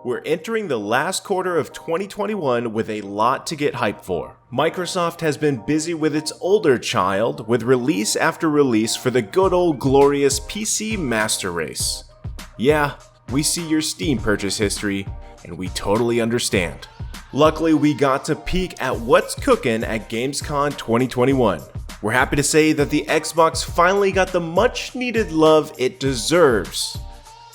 We're entering the last quarter of 2021 with a lot to get hyped for. Microsoft has been busy with its older child, with release after release for the good old glorious PC master race. Yeah, we see your Steam purchase history, and we totally understand. Luckily, we got to peek at what's cooking at Gamescom 2021. We're happy to say that the Xbox finally got the much needed love it deserves.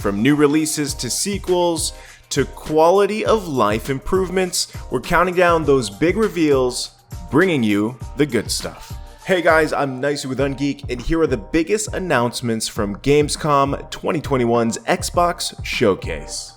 From new releases to sequels, to quality of life improvements, we're counting down those big reveals, bringing you the good stuff. Hey guys, I'm Nicey with Ungeek, and here are the biggest announcements from Gamescom 2021's Xbox Showcase.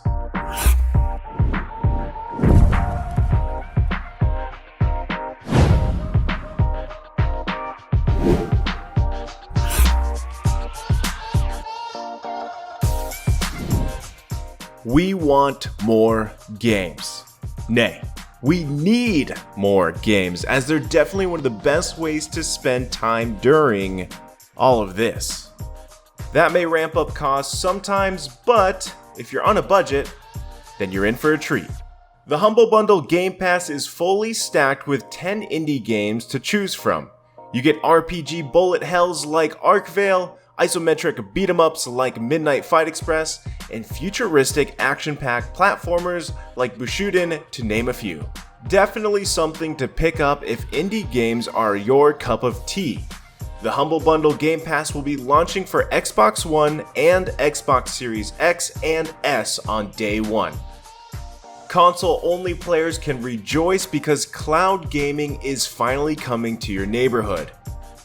We want more games. Nay, we need more games, as they're definitely one of the best ways to spend time during all of this. That may ramp up costs sometimes, but if you're on a budget, then you're in for a treat. The Humble Bundle Game Pass is fully stacked with 10 indie games to choose from. You get RPG bullet hells like Arcvale, isometric beat-em-ups like Midnight Fight Express, and futuristic action-packed platformers like Bushuden, to name a few. Definitely something to pick up if indie games are your cup of tea. The Humble Bundle Game Pass will be launching for Xbox One and Xbox Series X and S on day one. Console-only players can rejoice because cloud gaming is finally coming to your neighborhood.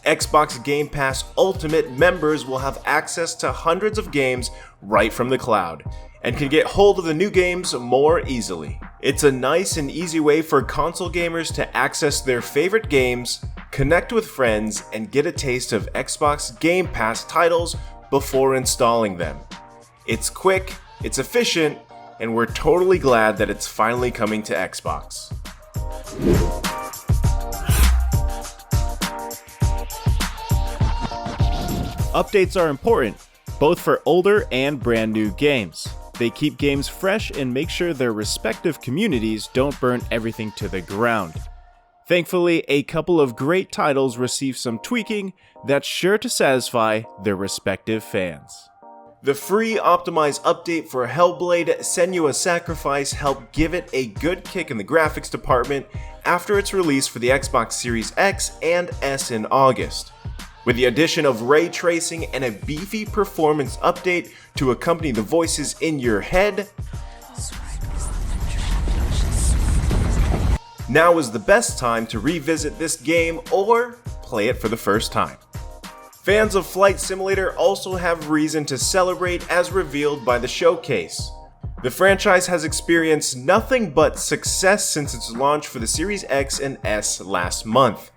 Xbox Game Pass Ultimate members will have access to hundreds of games right from the cloud, and can get hold of the new games more easily. It's a nice and easy way for console gamers to access their favorite games, connect with friends, and get a taste of Xbox Game Pass titles before installing them. It's quick, it's efficient, and we're totally glad that it's finally coming to Xbox. Updates are important, both for older and brand new games. They keep games fresh and make sure their respective communities don't burn everything to the ground. Thankfully, a couple of great titles received some tweaking that's sure to satisfy their respective fans. The free optimized update for HELLBLADE SENUA'S Sacrifice helped give it a good kick in the graphics department after its release for the Xbox Series X and S in August. With the addition of ray tracing and a beefy performance update to accompany the voices in your head, now is the best time to revisit this game or play it for the first time. Fans of Flight Simulator also have reason to celebrate as revealed by the showcase. The franchise has experienced nothing but success since its launch for the Series X and S last month.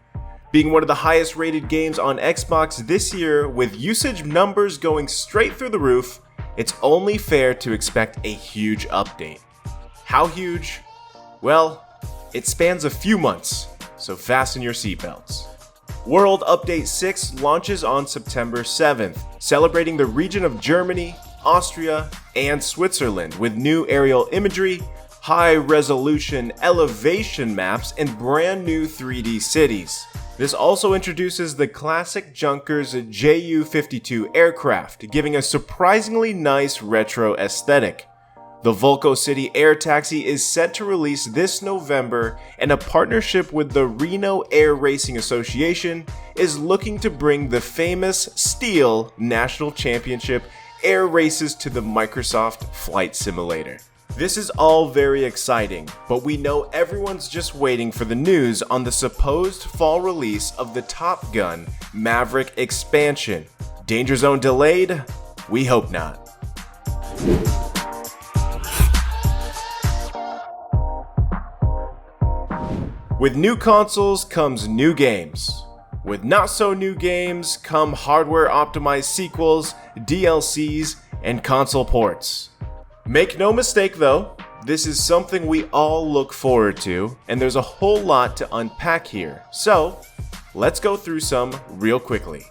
Being one of the highest rated games on Xbox this year, with usage numbers going straight through the roof, it's only fair to expect a huge update. How huge? Well, it spans a few months, so fasten your seatbelts. World Update 6 launches on September 7th, celebrating the region of Germany, Austria, and Switzerland with new aerial imagery, high-resolution elevation maps, and brand new 3D cities. This also introduces the classic Junkers Ju-52 aircraft, giving a surprisingly nice retro aesthetic. The Volco City Air Taxi is set to release this November, and a partnership with the Reno Air Racing Association is looking to bring the famous Steel National Championship air races to the Microsoft Flight Simulator. This is all very exciting, but we know everyone's just waiting for the news on the supposed fall release of the Top Gun Maverick expansion. Danger Zone delayed? We hope not. With new consoles comes new games. With not so new games come hardware optimized sequels, DLCs, and console ports. Make no mistake though, this is something we all look forward to, and there's a whole lot to unpack here, so let's go through some real quickly.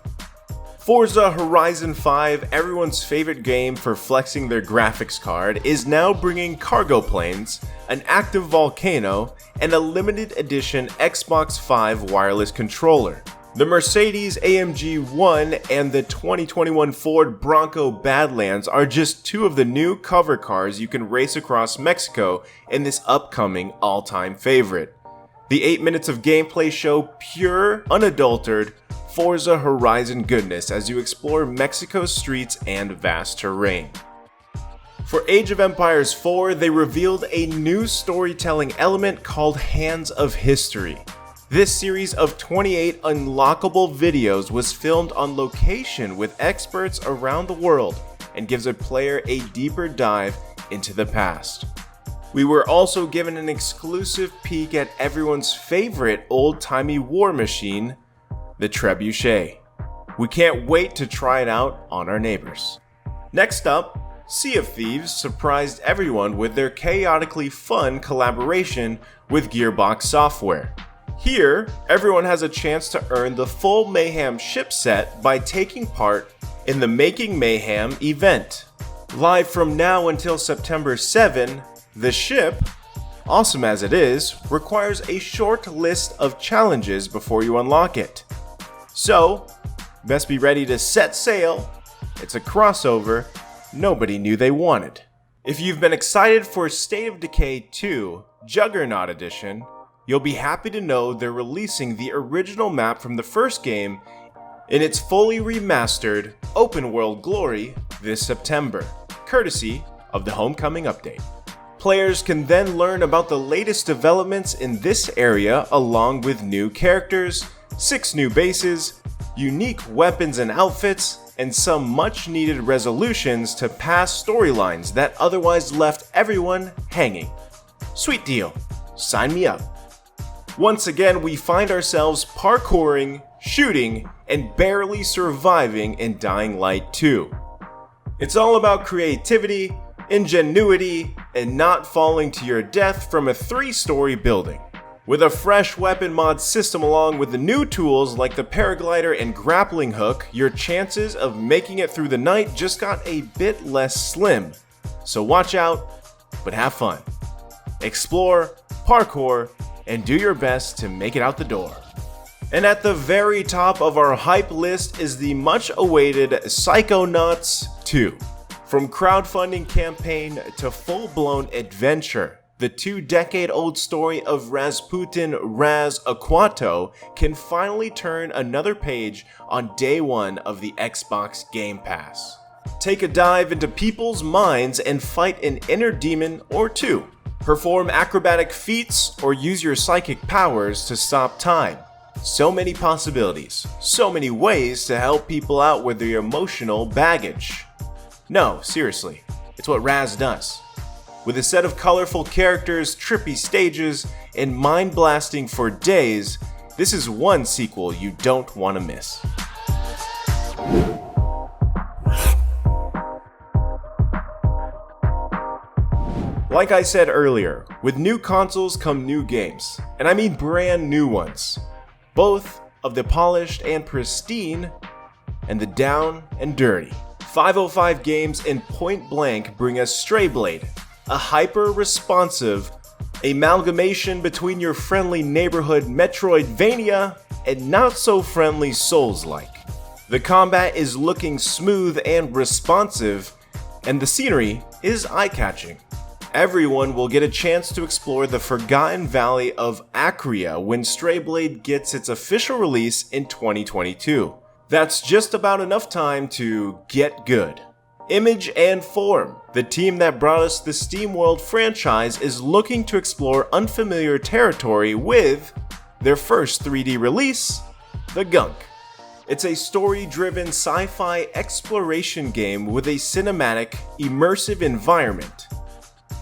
Forza Horizon 5, everyone's favorite game for flexing their graphics card, is now bringing cargo planes, an active volcano, and a limited edition Xbox 5 wireless controller. The Mercedes-AMG 1 and the 2021 Ford Bronco Badlands are just two of the new cover cars you can race across Mexico in this upcoming all-time favorite. The 8 minutes of gameplay show pure, unadulterated Forza Horizon goodness as you explore Mexico's streets and vast terrain. For Age of Empires 4, they revealed a new storytelling element called Hands of History. This series of 28 unlockable videos was filmed on location with experts around the world and gives a player a deeper dive into the past. We were also given an exclusive peek at everyone's favorite old-timey war machine, the Trebuchet. We can't wait to try it out on our neighbors. Next up, Sea of Thieves surprised everyone with their chaotically fun collaboration with Gearbox Software. Here, everyone has a chance to earn the full Mayhem ship set by taking part in the Making Mayhem event. Live from now until September 7, the ship, awesome as it is, requires a short list of challenges before you unlock it. So, best be ready to set sail. It's a crossover nobody knew they wanted. If you've been excited for State of Decay 2 Juggernaut Edition, you'll be happy to know they're releasing the original map from the first game in its fully remastered open world glory this September, courtesy of the Homecoming update. Players can then learn about the latest developments in this area along with new characters, 6 new bases, unique weapons and outfits, and some much needed resolutions to past storylines that otherwise left everyone hanging. Sweet deal. Sign me up. Once again, we find ourselves parkouring, shooting, and barely surviving in Dying Light 2. It's all about creativity, ingenuity, and not falling to your death from a 3-story building. With a fresh weapon mod system along with the new tools like the paraglider and grappling hook, your chances of making it through the night just got a bit less slim. So watch out, but have fun. Explore, parkour, and do your best to make it out the door. And at the very top of our hype list is the much awaited Psychonauts 2. From crowdfunding campaign to full-blown adventure, the 2-decade-old story of Rasputin Raz Aquato can finally turn another page on day 1 of the Xbox Game Pass. Take a dive into people's minds and fight an inner demon or two. Perform acrobatic feats or use your psychic powers to stop time. So many possibilities, so many ways to help people out with their emotional baggage. No, seriously, it's what Raz does. With a set of colorful characters, trippy stages, and mind-blasting for days, this is one sequel you don't want to miss. Like I said earlier, with new consoles come new games, and I mean brand new ones. Both of the polished and pristine, and the down and dirty. 505 Games and Point Blank bring us Stray Blade, a hyper-responsive amalgamation between your friendly neighborhood Metroidvania and not-so-friendly Souls-like. The combat is looking smooth and responsive, and the scenery is eye-catching. Everyone will get a chance to explore the Forgotten Valley of Acria when Stray Blade gets its official release in 2022. That's just about enough time to get good. Image and Form, the team that brought us the SteamWorld franchise, is looking to explore unfamiliar territory with their first 3D release, the GUNK. It's a story-driven sci-fi exploration game with a cinematic, immersive environment.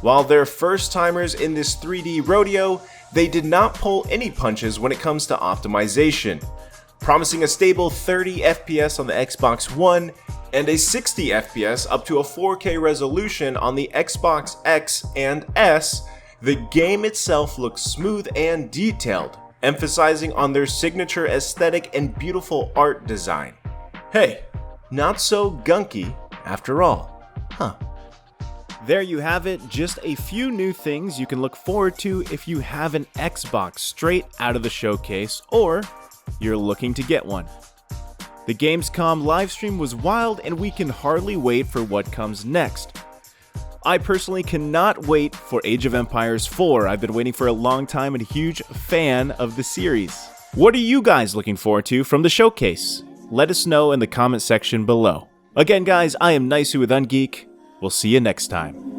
While they're first-timers in this 3D rodeo, they did not pull any punches when it comes to optimization, promising a stable 30 FPS on the Xbox One and a 60 FPS up to a 4K resolution on the Xbox X and S. The game itself looks smooth and detailed, emphasizing on their signature aesthetic and beautiful art design. Hey, Not so gunky after all. Huh. There you have it, just a few new things you can look forward to if you have an Xbox straight out of the showcase or you're looking to get one. The Gamescom livestream was wild and we can hardly wait for what comes next. I personally cannot wait for Age of Empires 4. I've been waiting for a long time and a huge fan of the series. What are you guys looking forward to from the showcase? Let us know in the comment section below. Again guys, I am Nisu with Ungeek. We'll see you next time.